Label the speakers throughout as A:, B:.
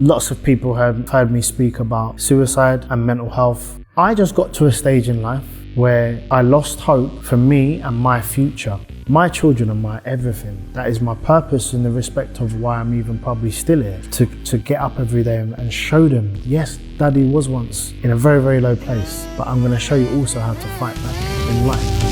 A: Lots of people have heard me speak about suicide and mental health. I just got to a stage in life where I lost hope for me and my future. My children are my everything. That is my purpose in the respect of why I'm even probably still here. To get up every day and show them, yes, Daddy was once in a very, very low place, but I'm going to show you also how to fight back in life.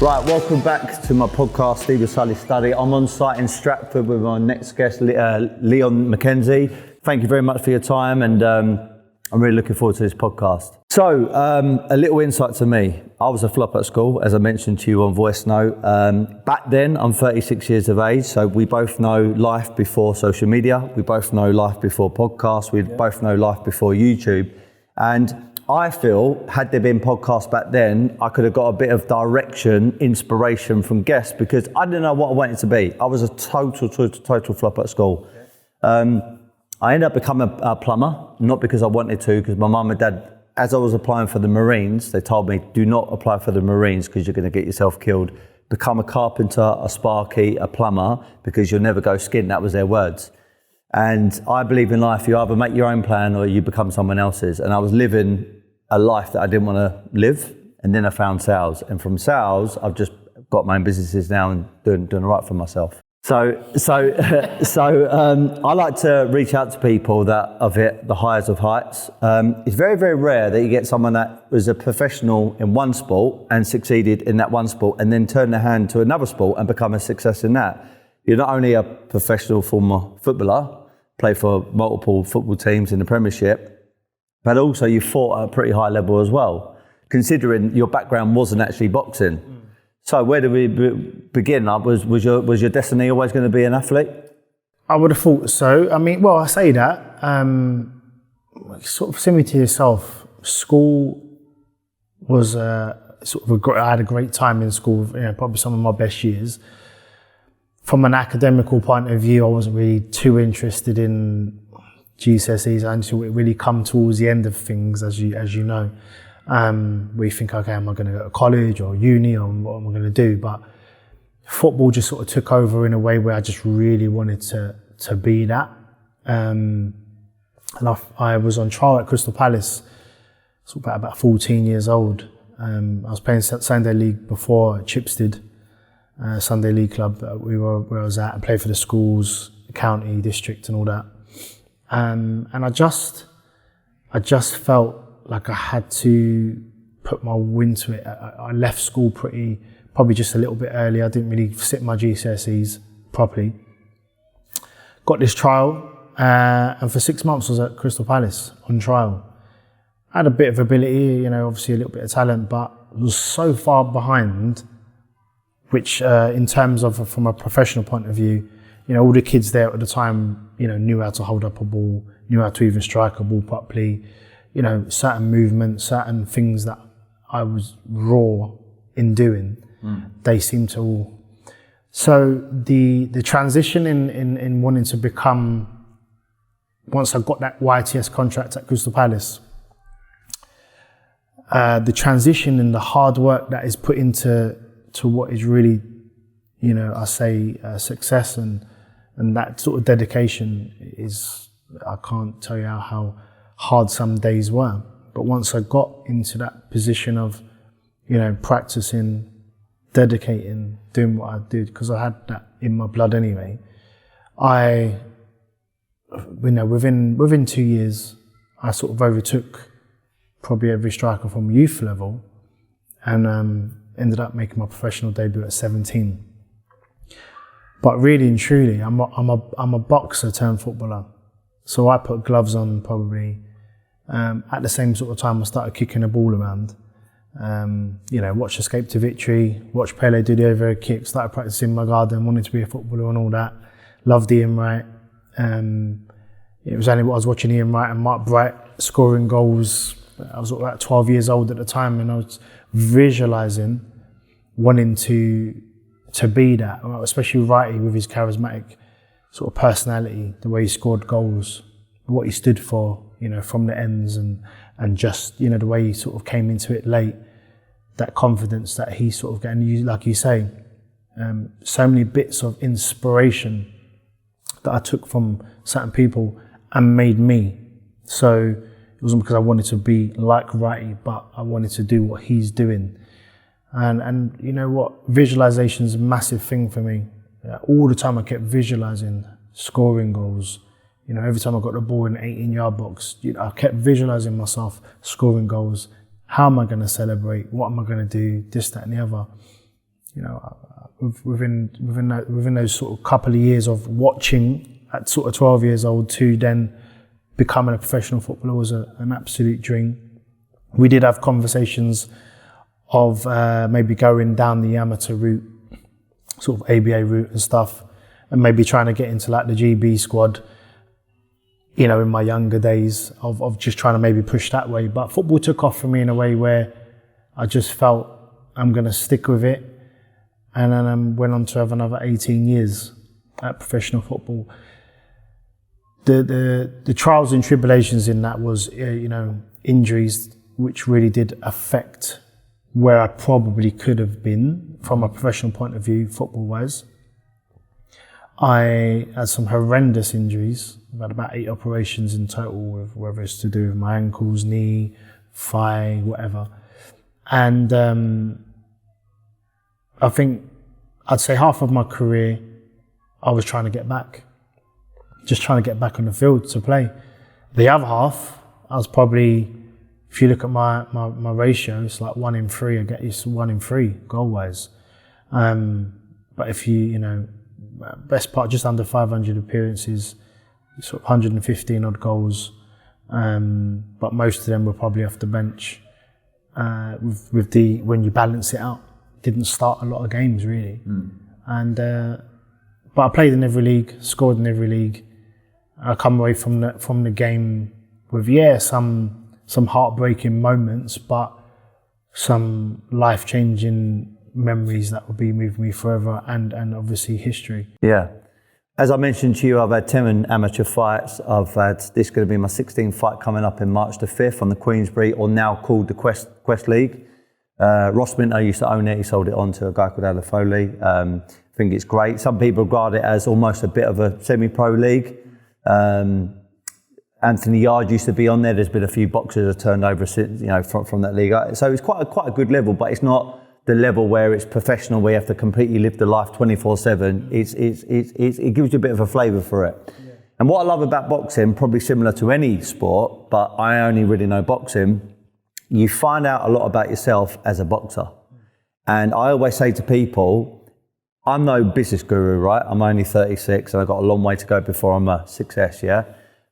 B: Right, welcome back to my podcast, Steve Sulley Study. I'm on site in Stratford with my next guest, Mark McKenzie. Thank you very much for your time, and I'm really looking forward to this podcast. So, a little insight to me. I was a flop at school, as I mentioned to you on voice note. Back then, I'm 36 years of age, so we both know life before social media. We both know life before podcasts. We both know life before YouTube. And I feel, had there been podcasts back then, I could have got a bit of direction, inspiration from guests, because I didn't know what I wanted to be. I was a total flop at school. I ended up becoming a plumber, not because I wanted to, because my mum and dad, as I was applying for the Marines, they told me, do not apply for the Marines because you're going to get yourself killed. Become a carpenter, a sparky, a plumber, because you'll never go skin. That was their words. And I believe in life, you either make your own plan or you become someone else's. And I was living a life that I didn't want to live. And then I found sales. And from sales, I've just got my own businesses now and doing all right for myself. So I like to reach out to people that have hit the highest of heights. It's very, very rare that you get someone that was a professional in one sport and succeeded in that one sport and then turn their hand to another sport and become a success in that. You're not only a professional former footballer, play for multiple football teams in the Premiership, but also you fought at a pretty high level as well, considering your background wasn't actually boxing. So where do we begin? Was your destiny always going to be an athlete?
A: I would have thought so. I mean, well, I say that, sort of similar to yourself, school was I had a great time in school, probably some of my best years. From an academical point of view, I wasn't really too interested in GCSEs until it really come towards the end of things, as you know. We think, okay, am I going to go to college or uni, or what am I going to do? But football just sort of took over in a way where I just really wanted to be that. And I was on trial at Crystal Palace, sort of about 14 years old. I was playing Sunday League before at Chipstead. Sunday League club that where I was at, and played for the schools, the county, district and all that. And I just felt like I had to put my win to it. I left school probably just a little bit early. I didn't really sit my GCSEs properly. Got this trial, and for 6 months I was at Crystal Palace on trial. I had a bit of ability, obviously a little bit of talent, but was so far behind, which in terms of from a professional point of view, all the kids there at the time, knew how to hold up a ball, knew how to even strike a ball properly, certain movements, certain things that I was raw in doing, they seemed to all. So the transition in wanting to become, once I got that YTS contract at Crystal Palace, the transition and the hard work that is put into what is really, I say success and that sort of dedication is, I can't tell you how hard some days were. But once I got into that position of, practicing, dedicating, doing what I did, because I had that in my blood anyway, within 2 years, I sort of overtook probably every striker from youth level, and ended up making my professional debut at 17. But really and truly, I'm a boxer turned footballer. So I put gloves on probably at the same sort of time I started kicking the ball around. Watched Escape to Victory, watched Pele do the overhead kick, started practicing in my garden, wanted to be a footballer and all that. Loved Ian Wright. It was only what I was watching Ian Wright and Mark Bright scoring goals. I was about 12 years old at the time, and I was visualising wanting to to be that, especially Wrighty with his charismatic sort of personality, the way he scored goals, what he stood for, you know, from the ends, and just, you know, the way he sort of came into it late, that confidence that he sort of got, and you, like you say, so many bits of inspiration that I took from certain people and made me. So it wasn't because I wanted to be like Wrighty, but I wanted to do what he's doing. And you know what, visualization is a massive thing for me. All the time I kept visualizing scoring goals. You know, every time I got the ball in the 18-yard box, I kept visualizing myself scoring goals. How am I going to celebrate? What am I going to do? This, that, and the other. You know, within those sort of couple of years of watching at sort of 12 years old to then becoming a professional footballer was an absolute dream. We did have conversations of maybe going down the amateur route, sort of ABA route and stuff, and maybe trying to get into like the GB squad, you know, in my younger days of just trying to maybe push that way. But football took off for me in a way where I just felt I'm going to stick with it. And then I went on to have another 18 years at professional football. The trials and tribulations in that was, you know, injuries, which really did affect where I probably could have been from a professional point of view, football-wise. I had some horrendous injuries. I've had about 8 operations in total, with whether it's to do with my ankles, knee, thigh, whatever. And I think I'd say half of my career I was trying to get back. Just trying to get back on the field to play. The other half, I was probably, if you look at my ratio, it's like 1 in 3. I get used to 1 in 3 goal-wise. But if you know, best part, just under 500 appearances, sort of 115 odd goals. But most of them were probably off the bench. When you balance it out, didn't start a lot of games really. And but I played in every league, scored in every league. I come away from the game with some heartbreaking moments, but some life-changing memories that will be with me forever, and obviously history.
B: Yeah. As I mentioned to you, I've had 10 amateur fights. This is going to be my 16th fight coming up in March the 5th on the Queensberry, or now called the Quest League. Ross Minter used to own it. He sold it on to a guy called Alan Foley. I think it's great. Some people regard it as almost a bit of a semi-pro league. Anthony Yard used to be on there. There's been a few boxers that turned over since, you know, from that league. So it's quite a good level, but it's not the level where it's professional, where you have to completely live the life 24/7. It gives you a bit of a flavour for it. Yeah. And what I love about boxing, probably similar to any sport, but I only really know boxing, you find out a lot about yourself as a boxer. And I always say to people, I'm no business guru, right? I'm only 36 and I've got a long way to go before I'm a success, yeah?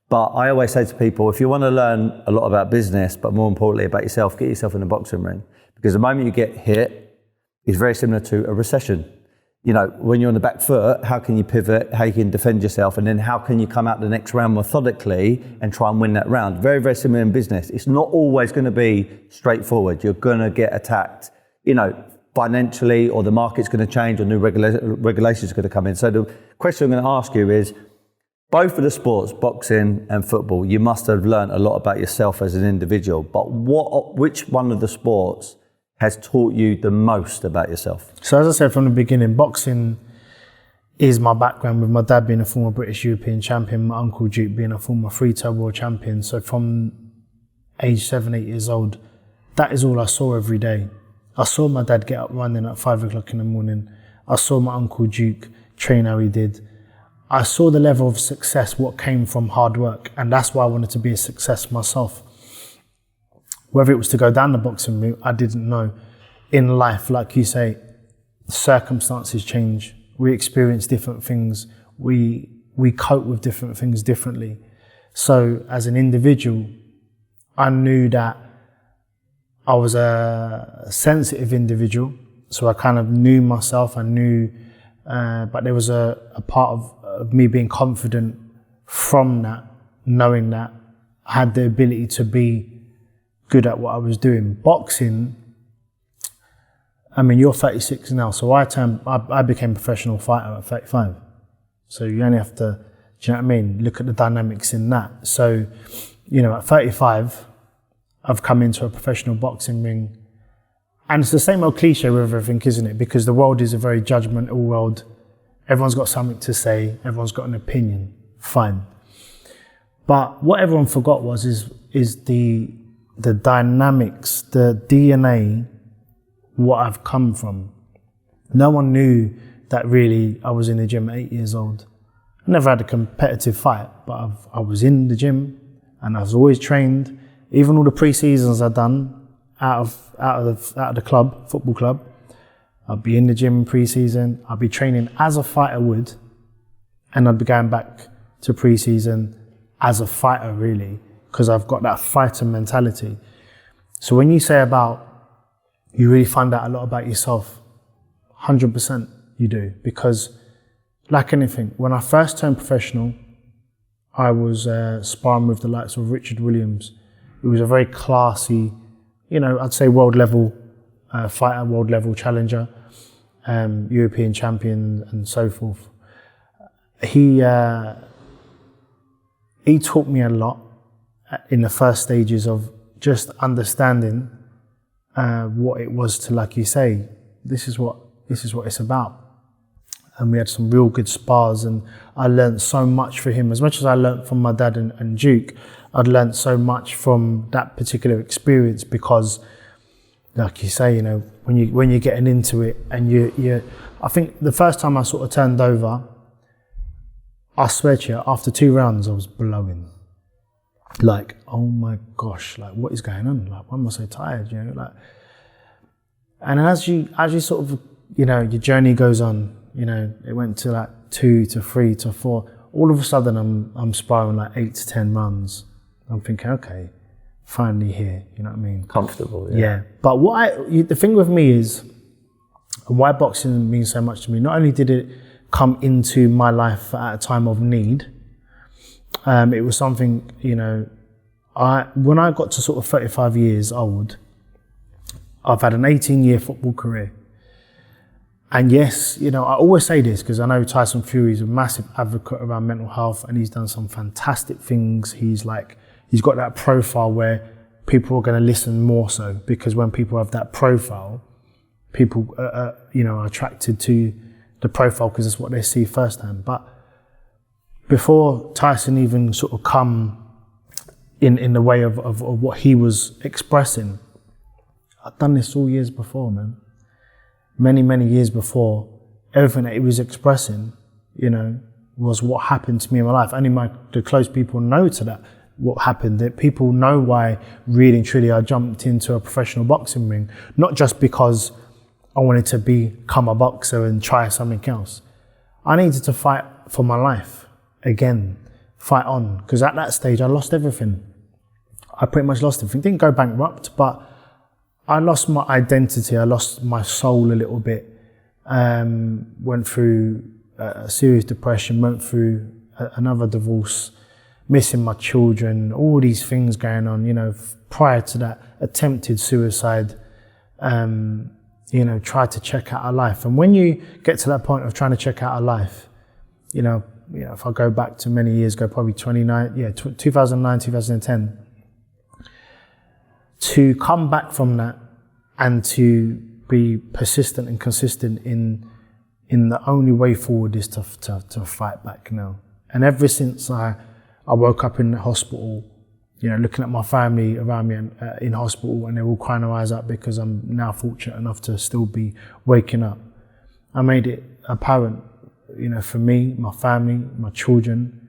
B: But I always say to people, if you want to learn a lot about business, but more importantly about yourself, get yourself in a boxing ring. Because the moment you get hit is very similar to a recession. You know, when you're on the back foot, how can you pivot, how you can defend yourself, and then how can you come out the next round methodically and try and win that round? Very, very similar in business. It's not always going to be straightforward. You're going to get attacked, you know, financially, or the market's going to change, or new regulations are going to come in. So the question I'm going to ask you is, both of the sports, boxing and football, you must have learned a lot about yourself as an individual, but which one of the sports has taught you the most about yourself?
A: So as I said from the beginning, boxing is my background, with my dad being a former British European champion, my uncle Duke being a former three-time world champion. So from age 7, 8 years old, that is all I saw every day. I saw my dad get up running at 5 o'clock in the morning. I saw my uncle Duke train how he did. I saw the level of success, what came from hard work, and that's why I wanted to be a success myself. Whether it was to go down the boxing route, I didn't know. In life, like you say, circumstances change. We experience different things. We cope with different things differently. So as an individual, I knew that I was a sensitive individual. So I kind of knew myself. I knew, but there was a part of me being confident from that, knowing that I had the ability to be good at what I was doing. Boxing, I mean, you're 36 now, so I became a professional fighter at 35. So you only have to, do you know what I mean? Look at the dynamics in that. So, at 35, I've come into a professional boxing ring. And it's the same old cliche with everything, isn't it? Because the world is a very judgmental world. Everyone's got something to say. Everyone's got an opinion. Fine. But what everyone forgot is the dynamics, the DNA, what I've come from. No one knew that really I was in the gym at 8 years old. I never had a competitive fight, but I was in the gym and I was always trained. Even all the pre-seasons I'd done out of the club, football club, I'd be in the gym in pre-season. I'd be training as a fighter would, and I'd be going back to pre-season as a fighter, really, because I've got that fighter mentality. So when you say about you really find out a lot about yourself, 100% you do, because like anything, when I first turned professional, I was sparring with the likes of Richard Williams. He was a very classy, I'd say world level fighter, world level challenger, European champion and so forth. He taught me a lot in the first stages of just understanding what it was to, like you say, this is what it's about. And we had some real good spars, and I learned so much from him. As much as I learned from my dad and Duke, I'd learned so much from that particular experience because, like you say, when you're getting into it, and I think the first time I sort of turned over, I swear to you, after 2 rounds, I was blowing. Like, oh my gosh, like what is going on? Like, why am I so tired? And as you sort of, your journey goes on, it went to like 2 to 3 to 4. All of a sudden, I'm sparring like 8 to 10 rounds. I'm thinking, okay, finally here. You know what I mean?
B: Comfortable.
A: Yeah. But the thing with me is, why boxing means so much to me. Not only did it come into my life at a time of need, it was something, when I got to sort of 35 years old, I've had an 18-year football career. And yes, I always say this because I know Tyson Fury is a massive advocate around mental health, and he's done some fantastic things. He's got that profile where people are going to listen more so, because when people have that profile, people are attracted to the profile because it's what they see firsthand. But before Tyson even sort of come in the way of what he was expressing, I'd done this all years before, man. Many, many years before, everything that he was expressing, was what happened to me in my life. Only the close people know to that, what happened. That people know why, really and truly, I jumped into a professional boxing ring. Not just because I wanted to become a boxer and try something else. I needed to fight for my life again, fight on. Because at that stage, I lost everything. I pretty much lost everything. Didn't go bankrupt, but I lost my identity. I lost my soul a little bit. Went through a serious depression, went through another divorce, missing my children, all these things going on, prior to that, attempted suicide, tried to check out our life. And when you get to that point of trying to check out our life, if I go back to many years ago, probably 2009, 2010, to come back from that and to be persistent and consistent in the only way forward is to fight back now. And ever since I woke up in the hospital, looking at my family around me in hospital, and they're all crying their eyes out because I'm now fortunate enough to still be waking up. I made it apparent, for me, my family, my children,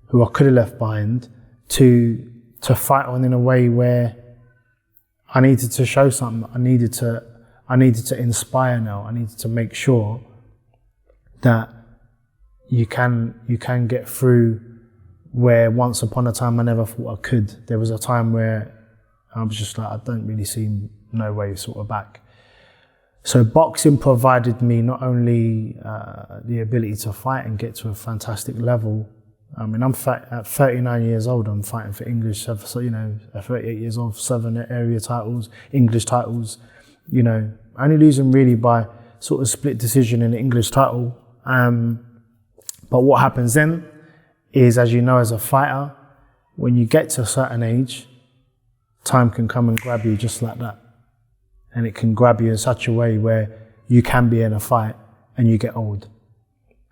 A: who I could have left behind, to fight on in a way where I needed to show something. I needed to inspire now. I needed to make sure that you can get through where once upon a time I never thought I could. There was a time where I was just like, I don't really see no way sort of back. So boxing provided me not only the ability to fight and get to a fantastic level. I mean, at 39 years old, I'm fighting for English, at 38 years old, 7 area titles, English titles, only losing really by sort of split decision in the English title. But what happens then is, as you know, as a fighter, when you get to a certain age, time can come and grab you just like that. And it can grab you in such a way where you can be in a fight and you get old.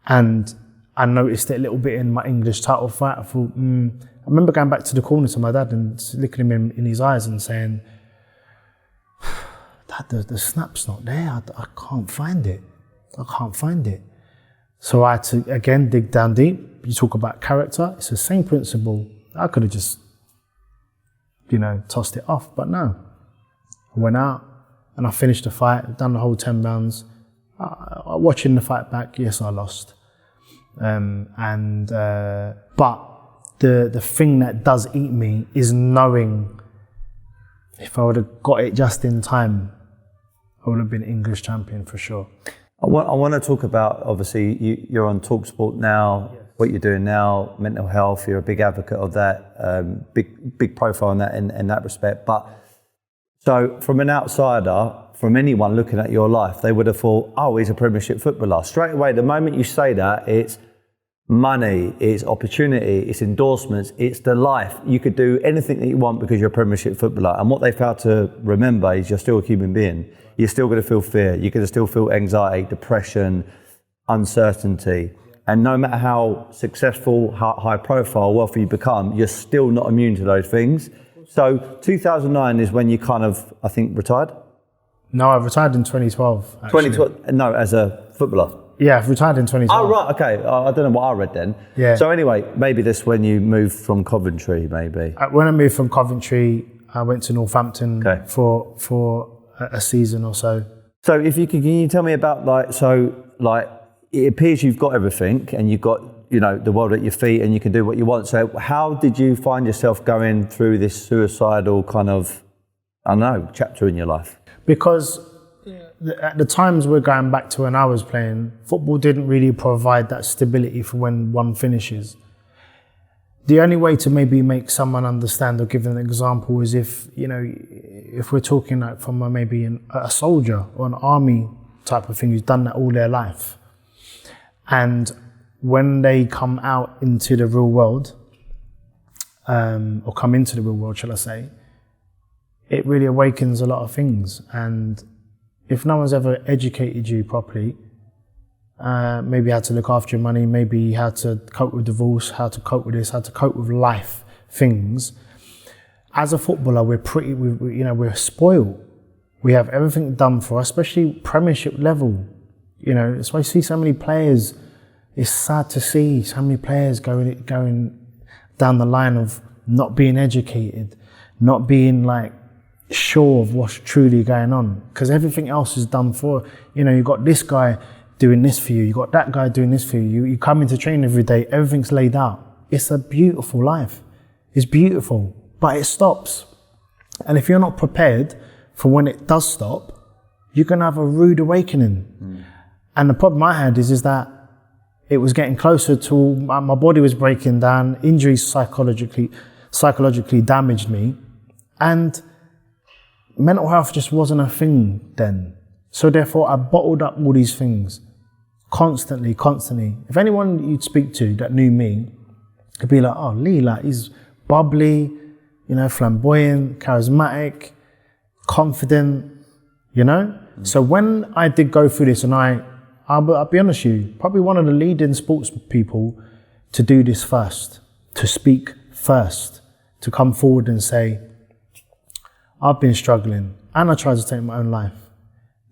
A: And I noticed it a little bit in my English title fight. I thought, I remember going back to the corner to my dad and looking him in his eyes and saying, Dad, the snap's not there. I can't find it. So I had to, again, dig down deep. You talk about character. It's the same principle. I could have just, tossed it off. But no. I went out and I finished the fight, done the whole 10 rounds. Watching the fight back, yes, I lost. But the thing that does eat me is knowing if I would have got it just in time, I would have been English champion for sure.
B: I want to talk about, obviously, you're on TalkSport now, yes. What you're doing now, mental health, you're a big advocate of that, big profile in that respect. But so from an outsider, from anyone looking at your life, they would have thought, oh, he's a Premiership footballer. Straight away, the moment you say that, it's money, it's opportunity, it's endorsements, it's the life. You could do anything that you want because you're a Premiership footballer. And what they fail to remember is you're still a human being. You're still going to feel fear. You're going to still feel anxiety, depression, uncertainty. And no matter how successful, high profile, wealthy you become, you're still not immune to those things. So 2009 is when you kind of, I think, retired?
A: No, I retired in 2012. Actually.
B: 2012? No, as a footballer.
A: Yeah, I've retired in 2012.
B: Oh, right, okay. I don't know what I read then.
A: Yeah.
B: So anyway, maybe this when you moved from Coventry, maybe.
A: When I moved from Coventry, I went to Northampton for a season or so.
B: So if you can you tell me about it appears you've got everything and you've got, the world at your feet and you can do what you want. So how did you find yourself going through this suicidal kind of, chapter in your life?
A: Because at the times we're going back to when I was playing, football didn't really provide that stability for when one finishes. The only way to maybe make someone understand or give an example is if we're talking like from maybe a soldier or an army type of thing who's done that all their life. And when they come out into the real world, or come into the real world, shall I say, it really awakens a lot of things. And if no one's ever educated you properly, maybe how to look after your money, maybe how to cope with divorce, how to cope with this, how to cope with life things. As a footballer, we're spoiled. We have everything done for us, especially Premiership level. That's why I see so many players. It's sad to see so many players going down the line of not being educated, not being sure of what's truly going on, because everything else is done for. You've got this guy doing this for you, you got that guy doing this for you. You come into training every day, everything's laid out. It's a beautiful life. It's beautiful, but it stops. And if you're not prepared for when it does stop, you're gonna have a rude awakening. And the problem I had is that it was getting closer to my body was breaking down. Injuries psychologically damaged me, and mental health just wasn't a thing then. So therefore, I bottled up all these things constantly. If anyone you'd speak to that knew me, it'd be like, oh, Lee, he's bubbly, flamboyant, charismatic, confident, So when I did go through this, and I'll be honest with you, probably one of the leading sports people to do this first, to speak first, to come forward and say, I've been struggling and I tried to take my own life.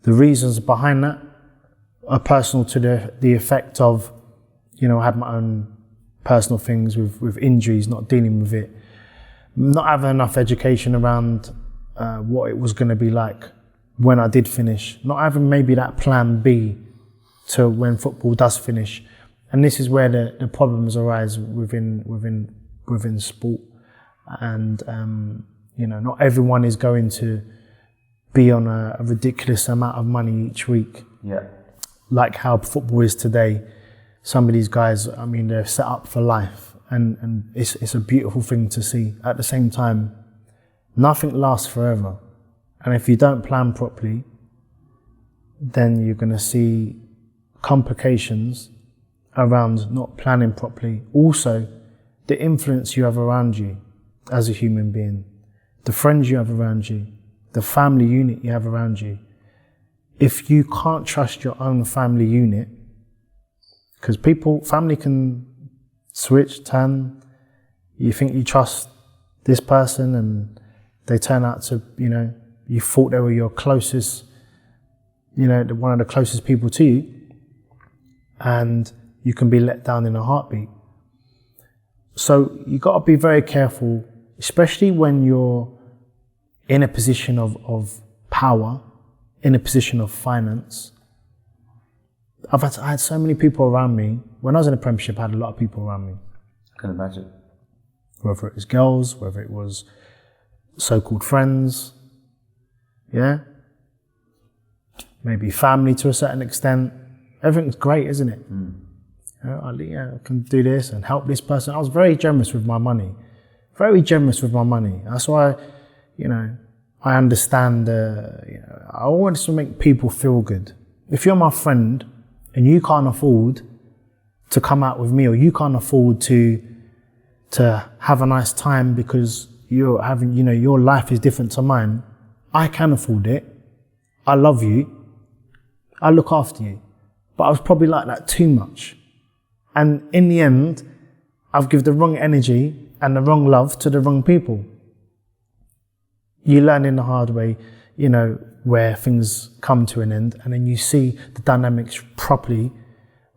A: The reasons behind that are personal to the effect of, I had my own personal things with injuries, not dealing with it, not having enough education around what it was going to be like when I did finish, not having maybe that plan B to when football does finish. And this is where the problems arise within sport. And, not everyone is going to be on a ridiculous amount of money each week.
B: Yeah.
A: Like how football is today. Some of these guys, they're set up for life. And it's a beautiful thing to see. At the same time, nothing lasts forever. And if you don't plan properly, then you're going to see complications around not planning properly. Also, the influence you have around you as a human being, the friends you have around you, the family unit you have around you. If you can't trust your own family unit, because family can switch, turn. You think you trust this person and they turn out to, you thought they were your closest, one of the closest people to you, and you can be let down in a heartbeat. So you got to be very careful, especially when you're in a position of power, in a position of finance. I had so many people around me. When I was in the Premiership, I had a lot of people around me.
B: I can imagine.
A: Whether it was girls, whether it was so-called friends, yeah? Maybe family to a certain extent. Everything's great, isn't it? I can do this and help this person. I was very generous with my money. Very generous with my money. That's why, I understand, I wanted to make people feel good. If you're my friend and you can't afford to come out with me, or you can't afford to have a nice time because you're having, your life is different to mine, I can afford it. I love you. I look after you. But I was probably like that too much. And in the end, I've given the wrong energy and the wrong love to the wrong people. You learn in the hard way, where things come to an end, and then you see the dynamics properly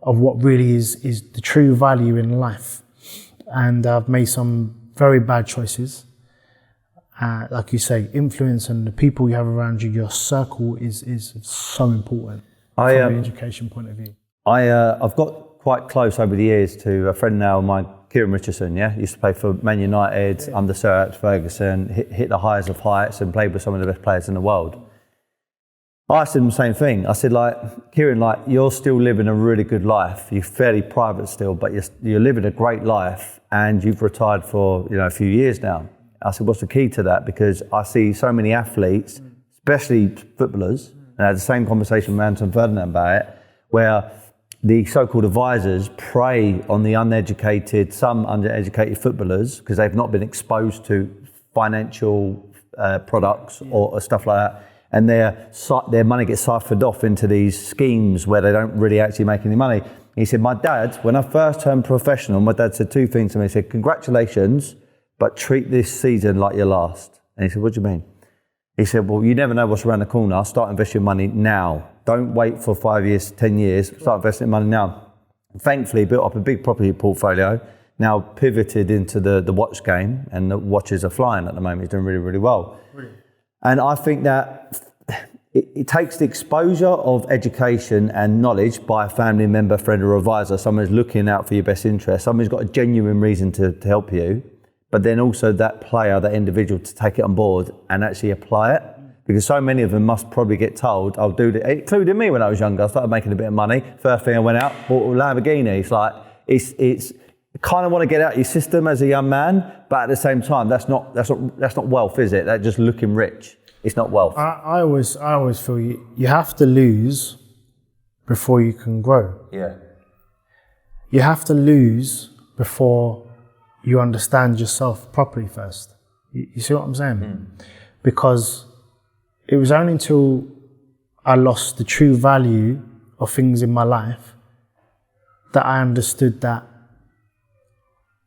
A: of what really is the true value in life. And I've made some very bad choices. Like you say, influence and the people you have around you, your circle is so important from the education point of view.
B: I've got quite close over the years to a friend now of mine, Kieran Richardson, used to play for Man United under Sir Alex Ferguson, hit the highest of heights and played with some of the best players in the world. I asked him the same thing. I said, Kieran, you're still living a really good life. You're fairly private still, but you're living a great life, and you've retired for a few years now. I said, what's the key to that? Because I see so many athletes, especially footballers, and I had the same conversation with Anton Ferdinand about it, where the so-called advisors prey on the some undereducated footballers because they've not been exposed to financial products or stuff like that. And their money gets siphoned off into these schemes where they don't really actually make any money. He said, my dad, when I first turned professional, my dad said two things to me. He said, congratulations, but treat this season like your last. And he said, what do you mean? He said, well, you never know what's around the corner. Start investing money now. Don't wait for 5 years, 10 years. Start investing money now. Thankfully, built up a big property portfolio, now pivoted into the watch game, and the watches are flying at the moment. He's doing really, really well. Really? And I think that it takes the exposure of education and knowledge by a family member, friend or advisor, someone who's looking out for your best interest, someone who's got a genuine reason to help you, but then also that player, that individual, to take it on board and actually apply it. Because so many of them must probably get told, I'll do it, including me when I was younger. I started making a bit of money. First thing I went out, bought a Lamborghini. It's you kind of want to get out of your system as a young man, but at the same time, that's not wealth, is it? That's just looking rich. It's not wealth.
A: I always feel you have to lose before you can grow.
B: Yeah.
A: You have to lose before you understand yourself properly first. You see what I'm saying? Because it was only until I lost the true value of things in my life that I understood that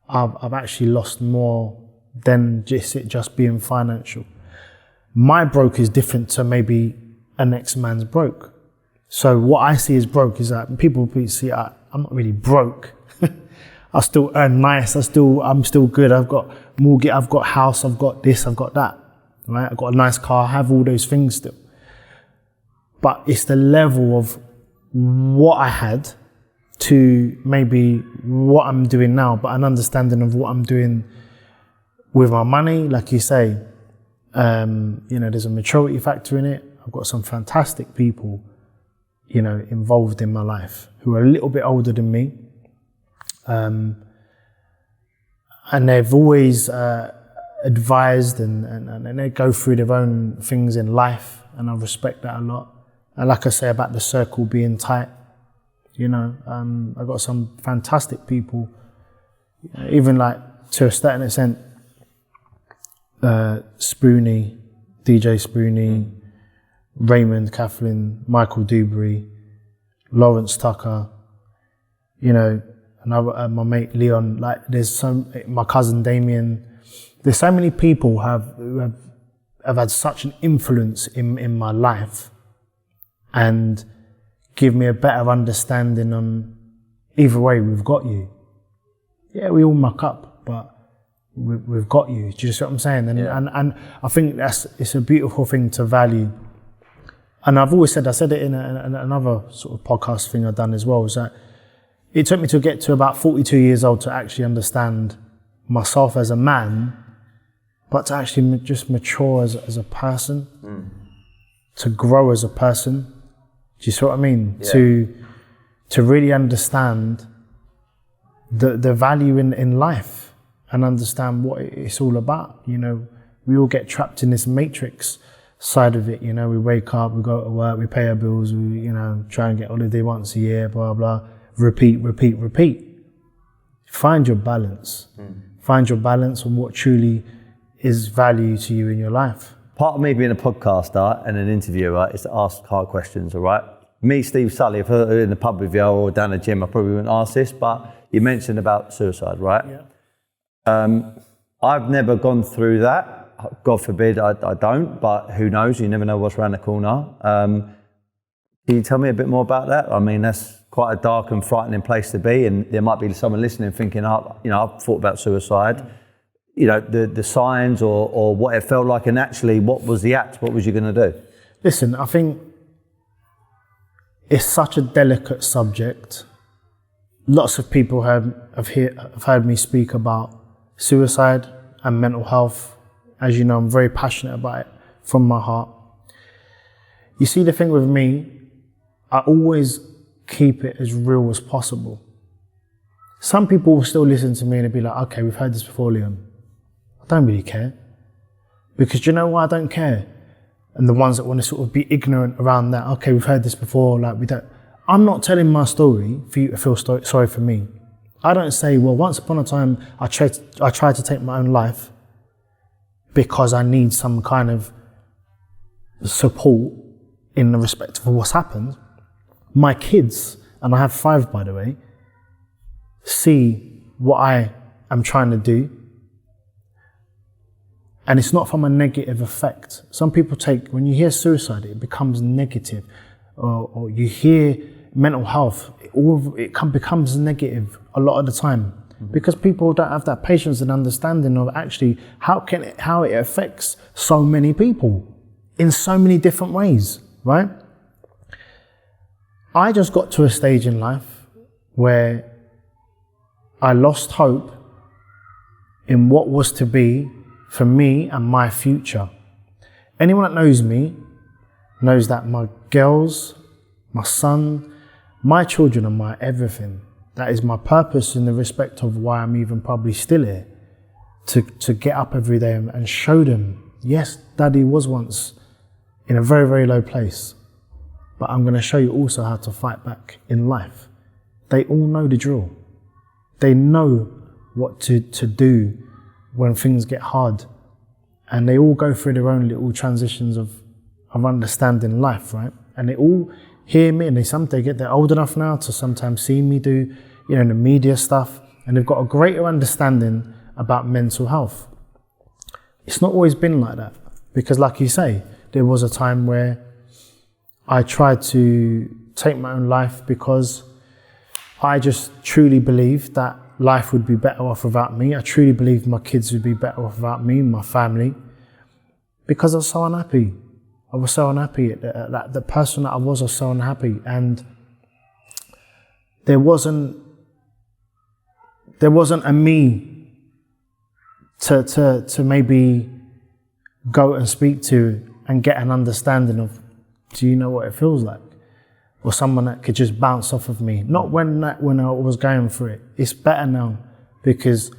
A: I've actually lost more than just being financial. My broke is different to maybe a next man's broke. So what I see as broke is that people see I'm not really broke. I still earn nice. I'm still good. I've got mortgage. I've got house. I've got this. I've got that. Right? I've got a nice car. I have all those things still. But it's the level of what I had to maybe what I'm doing now, but an understanding of what I'm doing with my money, like you say. There's a maturity factor in it. I've got some fantastic people, involved in my life who are a little bit older than me. And they've always advised and they go through their own things in life, and I respect that a lot. And like I say about the circle being tight, you know, I got some fantastic people, even like to a certain extent, Spoonie, DJ Spoonie, Raymond, Kathleen, Michael Dewberry, Lawrence Tucker, you know, another my mate Leon. Like my cousin Damien. There's so many people who have had such an influence in my life, and give me a better understanding on either way. We've got you. Yeah, we all muck up, but we've got you. Do you see what I'm saying? And I think it's a beautiful thing to value. And I've always said, I said it in another sort of podcast thing I've done as well, is that it took me to get to about 42 years old to actually understand myself as a man, but to actually just mature as a person, to grow as a person. Do you see what I mean? Yeah. To really understand the value in life and understand what it's all about. You know, we all get trapped in this matrix side of it. You know, we wake up, we go to work, we pay our bills, we, you know, try and get holiday once a year, blah, blah, repeat. Find your balance. Find your balance on what truly is value to you in your life.
B: Part of me being a podcaster and an interviewer is to ask hard questions, all right? Me, Steve Sulley, if I were in the pub with you or down the gym, I probably wouldn't ask this, but you mentioned about suicide, right?
A: Yeah.
B: I've never gone through that. God forbid I don't, but who knows? You never know what's around the corner. Can you tell me a bit more about that? I mean, that's quite a dark and frightening place to be, and there might be someone listening thinking, oh, you know, I've thought about suicide. You know, the signs or what it felt like, and actually what was the act? What was you going to do?
A: Listen, I think it's such a delicate subject. Lots of people have heard me speak about suicide and mental health. As you know, I'm very passionate about it from my heart. You see, the thing with me, I always keep it as real as possible. Some people will still listen to me and they'll be like, okay, we've heard this before, Leon. I don't really care. Because do you know why I don't care? And the ones that want to sort of be ignorant around that, okay, we've heard this before, like we don't. I'm not telling my story for you to feel sorry for me. I don't say, well, once upon a time, I tried to take my own life because I need some kind of support in the respect of what's happened. My kids, and I have 5 by the way, see what I am trying to do. And it's not from a negative effect. Some people when you hear suicide, it becomes negative. Or you hear mental health, it becomes negative a lot of the time. Because people don't have that patience and understanding of actually how it affects so many people in so many different ways, right? I just got to a stage in life where I lost hope in what was to be for me and my future. Anyone that knows me knows that my girls, my son, my children are my everything. That is my purpose in the respect of why I'm even probably still here. To get up every day and show them, yes, Daddy was once in a very, very low place, but I'm going to show you also how to fight back in life. They all know the drill. They know what to do when things get hard. And they all go through their own little transitions of understanding life, right? And they all hear me, and they're old enough now to sometimes see me do, you know, the media stuff, and they've got a greater understanding about mental health. It's not always been like that, because like you say, there was a time where I tried to take my own life because I just truly believed that life would be better off without me. I truly believed my kids would be better off without me, my family, because I was so unhappy. I was so unhappy. The person that I was so unhappy, and there wasn't a me to maybe go and speak to and get an understanding of, do you know what it feels like? Or someone that could just bounce off of me. Not when I was going through it. It's better now because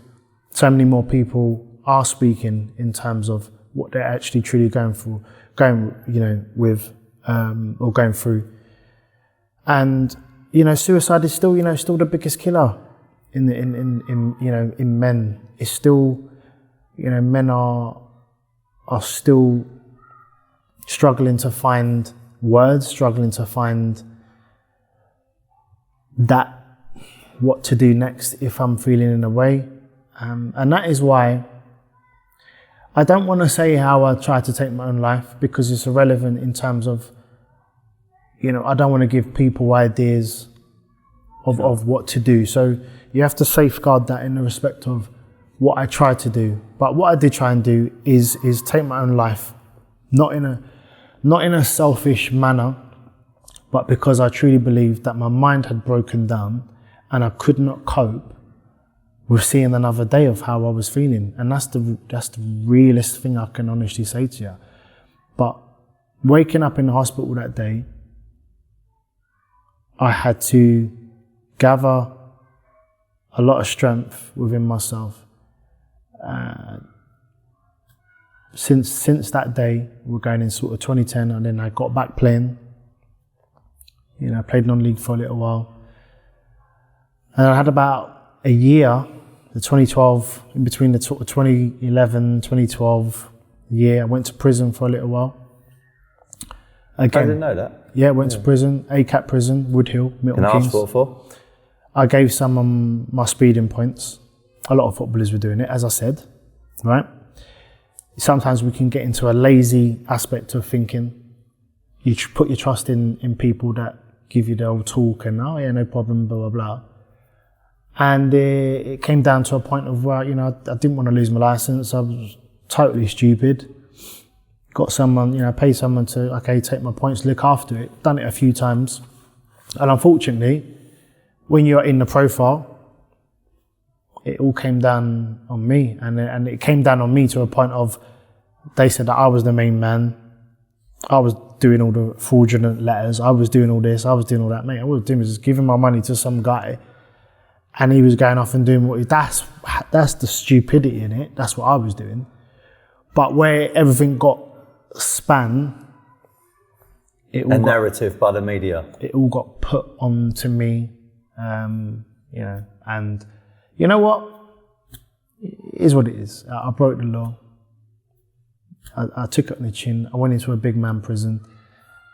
A: so many more people are speaking in terms of what they're actually truly going through, or going through. And, suicide is still, still the biggest killer in men. It's still, men are still struggling to find words, struggling to find what to do next if I'm feeling in a way. And that is why I don't want to say how I try to take my own life, because it's irrelevant in terms of, I don't want to give people ideas of what to do. So you have to safeguard that in the respect of what I try to do. But what I did try and do is take my own life, not in a selfish manner, but because I truly believed that my mind had broken down and I could not cope with seeing another day of how I was feeling. And that's the realest thing I can honestly say to you. But waking up in the hospital that day, I had to gather a lot of strength within myself. Since that day, we're going in sort of 2010, and then I got back playing. I played non-league for a little while. And I had about a year, the 2012, in between the 2011, 2012 year, I went to prison for a little while. Again,
B: I didn't know that.
A: Yeah, went to prison, ACAT prison, Woodhill, Milton Keynes.
B: Can I ask what for?
A: I gave some my speeding points. A lot of footballers were doing it, as I said, right? Sometimes we can get into a lazy aspect of thinking. You put your trust in people that give you the old talk and, oh yeah, no problem, blah, blah, blah. And it came down to a point of where, I didn't want to lose my license. I was totally stupid. Got someone, paid someone to, take my points, look after it. Done it a few times. And unfortunately, when you're in the profile, it all came down on me. And it came down on me to a point of, they said that I was the main man. I was doing all the fraudulent letters. I was doing all this. I was doing all that. Mate, all I was doing was just giving my money to some guy, and he was going off and doing that's the stupidity in it. That's what I was doing. But where everything got span,
B: narrative by the media.
A: It all got put onto me, and you know what? It is what it is. I broke the law. I took it on the chin. I went into a big man prison.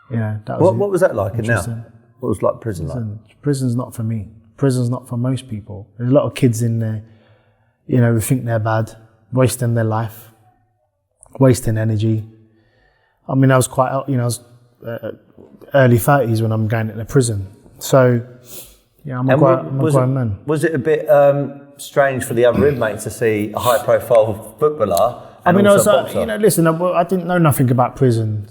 A: That was
B: what was that like? And now, what was like prison like?
A: Prison's not for me. Prison's not for most people. There's a lot of kids in there, who think they're bad, wasting their life, wasting energy. I mean, I was quite, I was early 30s when I'm going into prison. So, I'm a grown man.
B: Was it a bit strange for the other inmates to see a high-profile footballer?
A: I mean, I was, listen, I didn't know nothing about prison.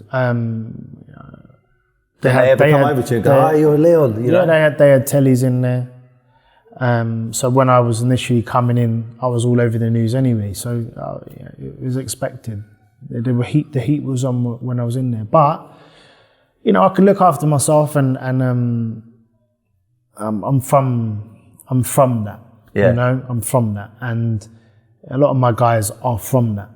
B: They come over to you and go, you're Leon.
A: They had tellies in there. So when I was initially coming in, I was all over the news anyway. So it was expected. The heat was on when I was in there. But, I could look after myself, and I'm from that.
B: Yeah.
A: I'm from that. And a lot of my guys are from that.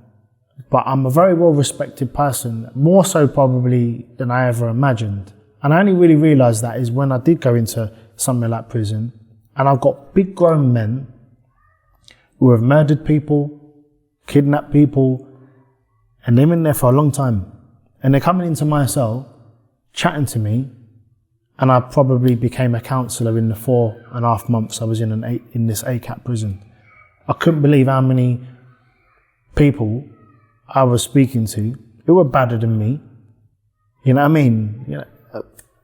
A: But I'm a very well-respected person, more so probably than I ever imagined. And I only really realised that is when I did go into somewhere like prison, and I've got big grown men who have murdered people, kidnapped people, and they've been there for a long time. And they're coming into my cell, chatting to me, and I probably became a counsellor in the 4.5 months I was in this ACAT prison. I couldn't believe how many people I was speaking to who were badder than me, you know what I mean?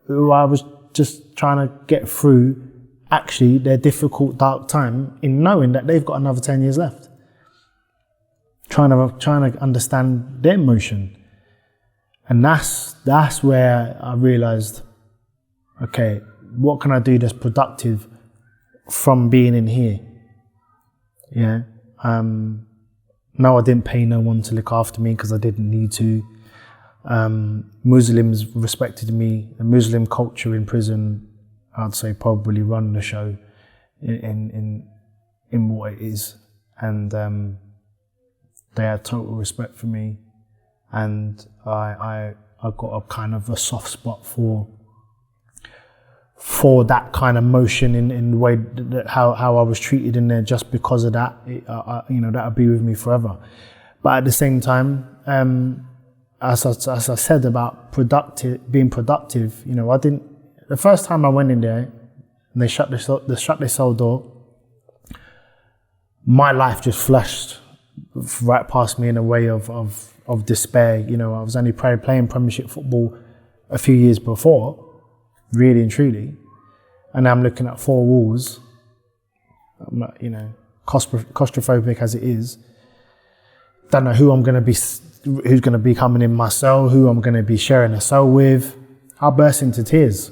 A: Who I was just trying to get through actually their difficult, dark time in knowing that they've got another 10 years left. Trying to understand their emotion. And that's where I realised, okay, what can I do that's productive from being in here? Yeah. No, I didn't pay no one to look after me because I didn't need to. Muslims respected me. The Muslim culture in prison, I'd say, probably run the show in what it is. And They had total respect for me, and I got a kind of a soft spot for that kind of motion in the way that how I was treated in there. Just because of that, that'll be with me forever. But at the same time, as I said about being productive, the first time I went in there and they shut their cell door, my life just flashed right past me in a way of despair. I was only playing Premiership football a few years before, really and truly, and I'm looking at four walls. I'm not, claustrophobic as it is. Don't know who's going to be coming in my cell, who I'm going to be sharing a cell with. I burst into tears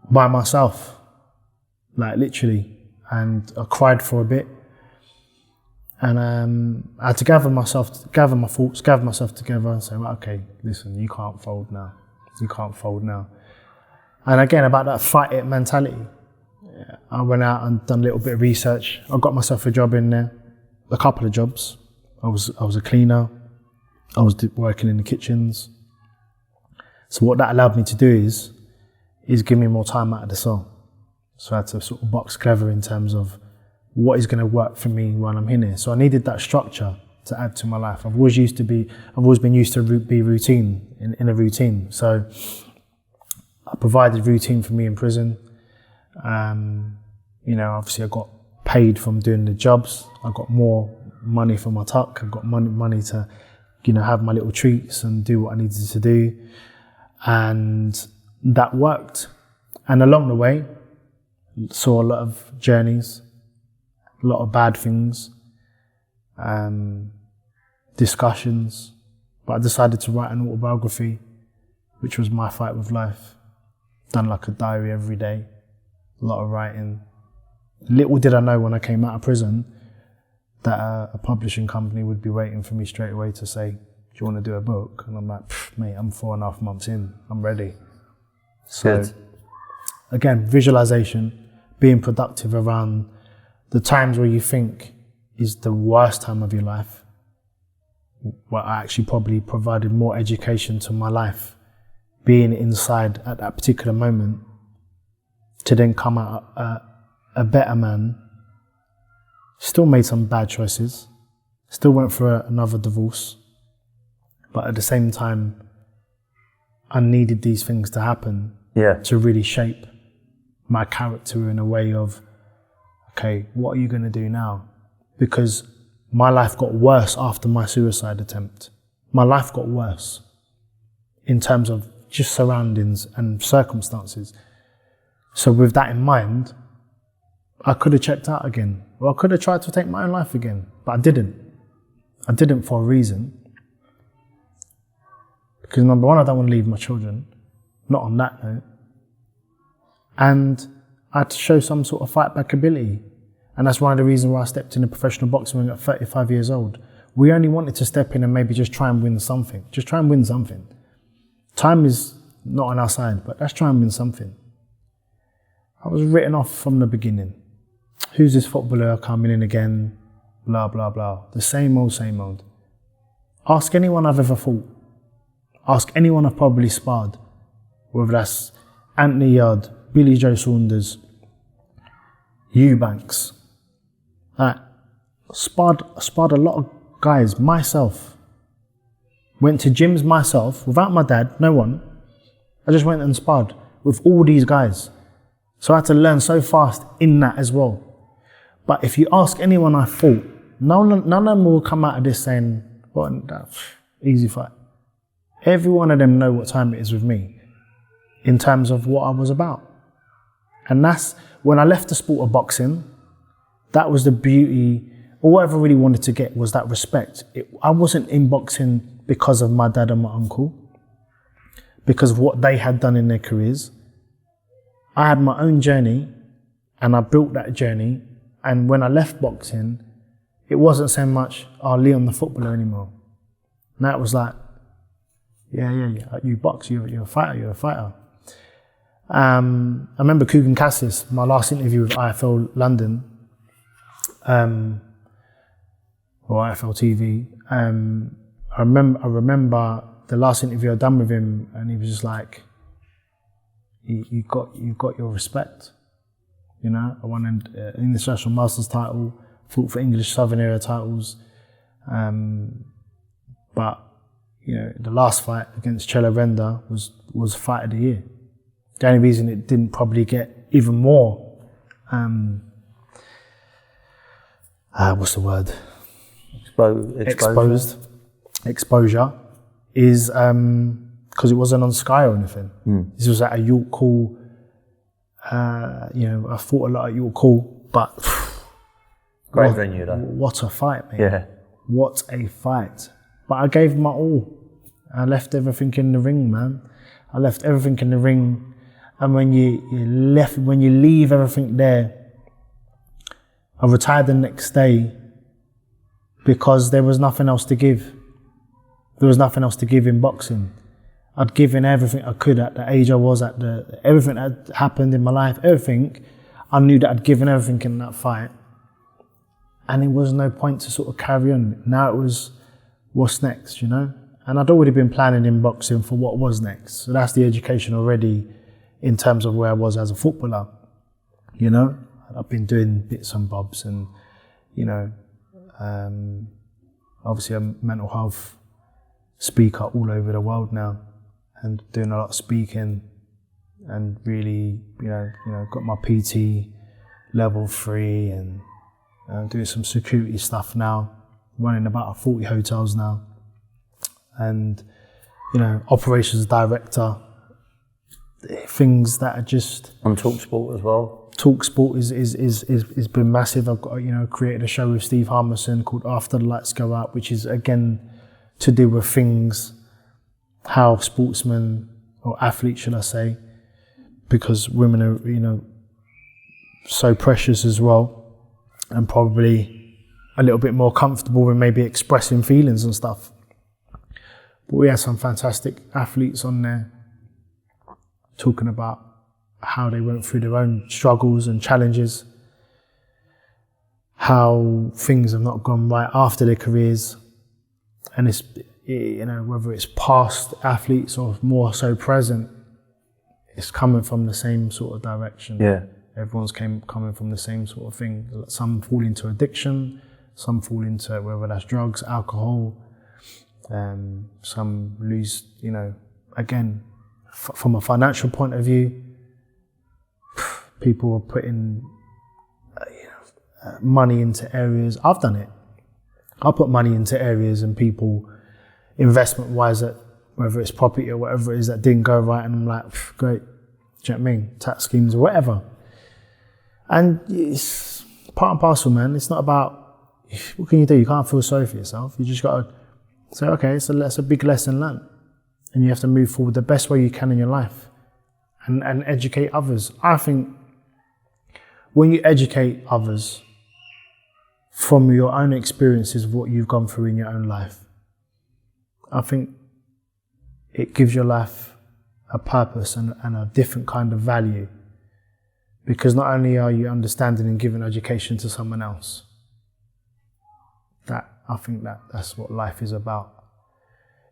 A: by myself, like literally, and I cried for a bit. And I had to gather my thoughts, gather myself together and say, well, okay, listen, you can't fold now. You can't fold now. And again, about that fight it mentality. I went out and done a little bit of research. I got myself a job in there, a couple of jobs. I was a cleaner. I was working in the kitchens. So what that allowed me to do is give me more time out of the cell. So I had to sort of box clever in terms of what is going to work for me when I'm in here. So I needed that structure to add to my life. I've always been used to be routine, in a routine. So I provided routine for me in prison. Obviously I got paid from doing the jobs. I got more money for my tuck. I got money to, have my little treats and do what I needed to do. And that worked. And along the way, saw a lot of journeys, a lot of bad things, discussions, but I decided to write an autobiography, which was my fight with life. Done like a diary every day, a lot of writing. Little did I know when I came out of prison that a publishing company would be waiting for me straight away to say, do you want to do a book? And I'm like, mate, I'm 4.5 months in, I'm ready. So
B: Good.
A: Again, visualization, being productive around the times where you think is the worst time of your life, where I actually probably provided more education to my life, being inside at that particular moment, to then come out a better man. Still made some bad choices, still went through another divorce, but at the same time, I needed these things to happen to really shape my character in a way of, okay, what are you going to do now? Because my life got worse after my suicide attempt. My life got worse in terms of just surroundings and circumstances. So with that in mind, I could have checked out again. Or I could have tried to take my own life again, but I didn't. I didn't for a reason. Because number one, I don't want to leave my children, not on that note. And I had to show some sort of fight back ability. And that's one of the reasons why I stepped into professional boxing when I got 35 years old. We only wanted to step in and maybe just try and win something. Just try and win something. Time is not on our side, but let's try and win something. I was written off from the beginning. Who's this footballer coming in again? Blah, blah, blah. The same old, same old. Ask anyone I've ever fought. Ask anyone I've probably sparred. Whether that's Anthony Yard, Billy Joe Saunders, Eubanks. Sparred a lot of guys myself. Went to gyms myself, without my dad, no one. I just went and sparred with all these guys. So I had to learn so fast in that as well. But if you ask anyone I fought, none of them will come out of this saying, what, easy fight. Every one of them know what time it is with me in terms of what I was about. And that's, when I left the sport of boxing, that was the beauty. All I ever really wanted to get was that respect. I wasn't in boxing because of my dad and my uncle, because of what they had done in their careers. I had my own journey and I built that journey. And when I left boxing, it wasn't so much, Leon the footballer anymore. Now it was like, yeah, you box, you're a fighter. I remember Kugan Cassis, my last interview with IFL London, or FLTV. I remember the last interview I'd done with him, and he was just like, "You got your respect." You know, I won an international masters title, fought for English Southern area titles, but you know, the last fight against Chela Renda was fight of the year. The only reason it didn't probably get even more, what's the word? Exposure is because it wasn't on Sky or anything. This was at a York Hall. I fought a lot at York Hall, but
B: great venue though.
A: What a fight, mate!
B: Yeah,
A: what a fight! But I gave my all. I left everything in the ring, man. I left everything in the ring, and when you leave everything there, I retired the next day because there was nothing else to give. There was nothing else to give in boxing. I'd given everything I could at the age I was at, everything that had happened in my life, everything. I knew that I'd given everything in that fight. And there was no point to sort of carry on. Now it was, what's next, you know? And I'd already been planning in boxing for what was next. So that's the education already in terms of where I was as a footballer, you know? I've been doing bits and bobs and, you know, obviously I'm a mental health speaker all over the world now, and doing a lot of speaking, and really, you know, got my PT level 3 and doing some security stuff now, running about 40 hotels now, and, you know, operations director, things that are just
B: on TalkSport as well.
A: TalkSport is been massive. I've got, you know, created a show with Steve Harmison called After the Lights Go Out, which is again to do with things, how sportsmen or athletes, should I say, because women are, you know, so precious as well, and probably a little bit more comfortable with maybe expressing feelings and stuff. But we had some fantastic athletes on there talking about how they went through their own struggles and challenges, how things have not gone right after their careers, and it's, you know, whether it's past athletes or more so present, it's coming from the same sort of direction.
B: Yeah,
A: everyone's coming from the same sort of thing. Some fall into addiction, some fall into whether that's drugs, alcohol. Some lose, you know, again, from a financial point of view, people are putting money into areas. I've done it. I put money into areas and people, investment-wise, that whether it's property or whatever it is that didn't go right, and I'm like, great, do you know what I mean? Tax schemes or whatever. And it's part and parcel, man. It's not about, what can you do? You can't feel sorry for yourself. You just got to say, okay, so that's a big lesson learned. And you have to move forward the best way you can in your life and educate others. I think when you educate others from your own experiences of what you've gone through in your own life, I think it gives your life a purpose and a different kind of value, because not only are you understanding and giving education to someone else, I think that's what life is about.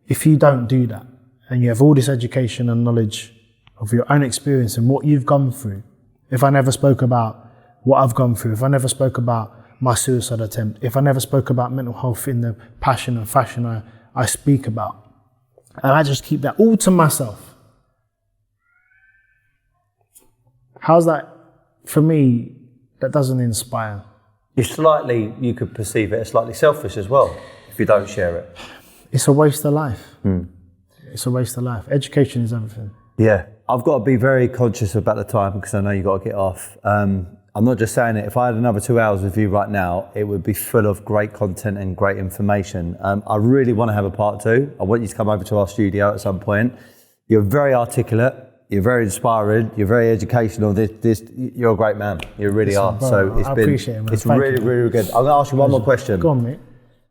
A: If you don't do that, and you have all this education and knowledge of your own experience and what you've gone through, if I never spoke about what I've gone through, if I never spoke about my suicide attempt, if I never spoke about mental health in the passion and fashion I speak about, and I just keep that all to myself, how's that, for me, that doesn't inspire.
B: It's slightly, you could perceive it as slightly selfish as well, if you don't share it.
A: It's a waste of life. It's a waste of life. Education is everything.
B: Yeah, I've got to be very conscious about the time, because I know you've got to get off. I'm not just saying it, if I had another 2 hours with you right now, it would be full of great content and great information. I really want to have a part 2. I want you to come over to our studio at some point. You're very articulate, you're very inspiring, you're very educational. You're a great man, you really are.
A: Bro,
B: so
A: I appreciate it, man.
B: It's really, really good. I'm going to ask you one more question.
A: Go on, mate.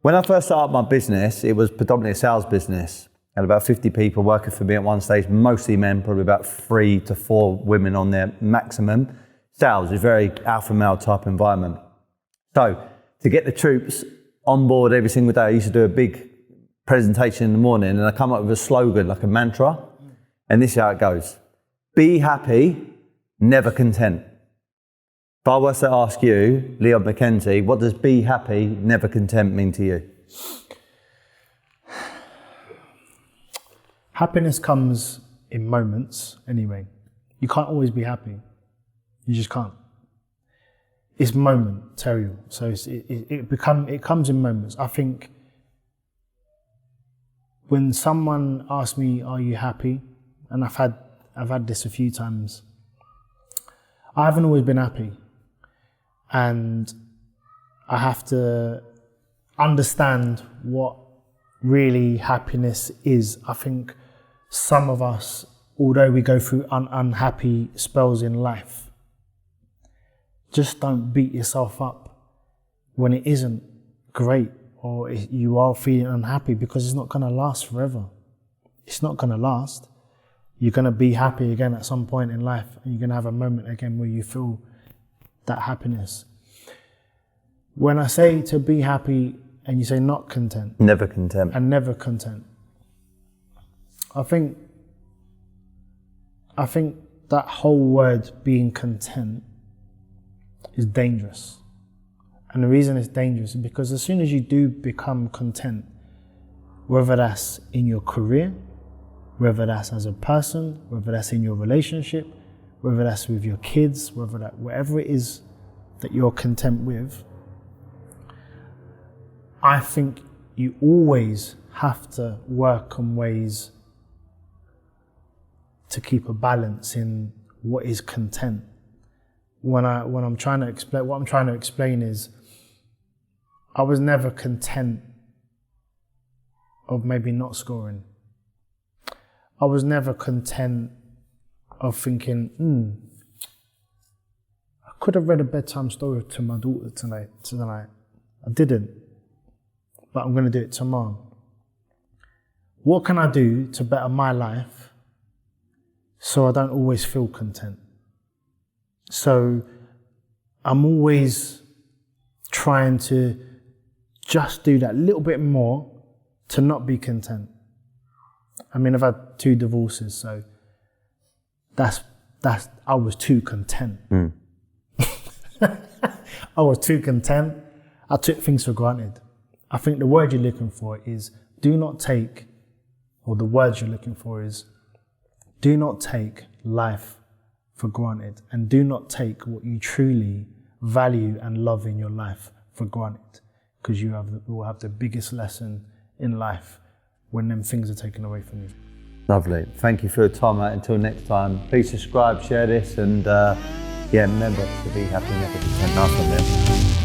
B: When I first started my business, it was predominantly a sales business. I had about 50 people working for me at one stage, mostly men, probably about 3 to 4 women on their maximum. Sales is a very alpha male type environment. So to get the troops on board every single day. I used to do a big presentation in the morning and I come up with a slogan, like a mantra. And this is how it goes. Be happy, never content. If I was to ask you, Leon McKenzie, what does be happy, never content mean to you?
A: Happiness comes in moments anyway. You can't always be happy. You just can't. It's momentary. So it comes in moments. I think when someone asks me, are you happy? And I've had this a few times. I haven't always been happy. And I have to understand what really happiness is. I think some of us, although we go through unhappy spells in life, just don't beat yourself up when it isn't great or you are feeling unhappy, because it's not going to last forever. It's not going to last. You're going to be happy again at some point in life, and you're going to have a moment again where you feel that happiness. When I say to be happy and you say not content.
B: Never content.
A: And never content. I think that whole word being content is dangerous. And the reason it's dangerous is because as soon as you do become content, whether that's in your career, whether that's as a person, whether that's in your relationship, whether that's with your kids, whatever it is that you're content with, I think you always have to work on ways to keep a balance in what is content. What I'm trying to explain is, I was never content of maybe not scoring. I was never content of thinking, I could have read a bedtime story to my daughter tonight. I didn't, but I'm going to do it tomorrow. What can I do to better my life so I don't always feel content? So I'm always trying to just do that little bit more to not be content. I mean, I've had 2 divorces, so that's I was too content. I was too content. I took things for granted. I think the word you're looking for is do not take life for granted, and do not take what you truly value and love in your life for granted, because you will have the biggest lesson in life when them things are taken away from you.
B: Lovely. Thank you for your time, mate. Until next time, please subscribe, share this, and remember to be happy, never content. Nice one, man.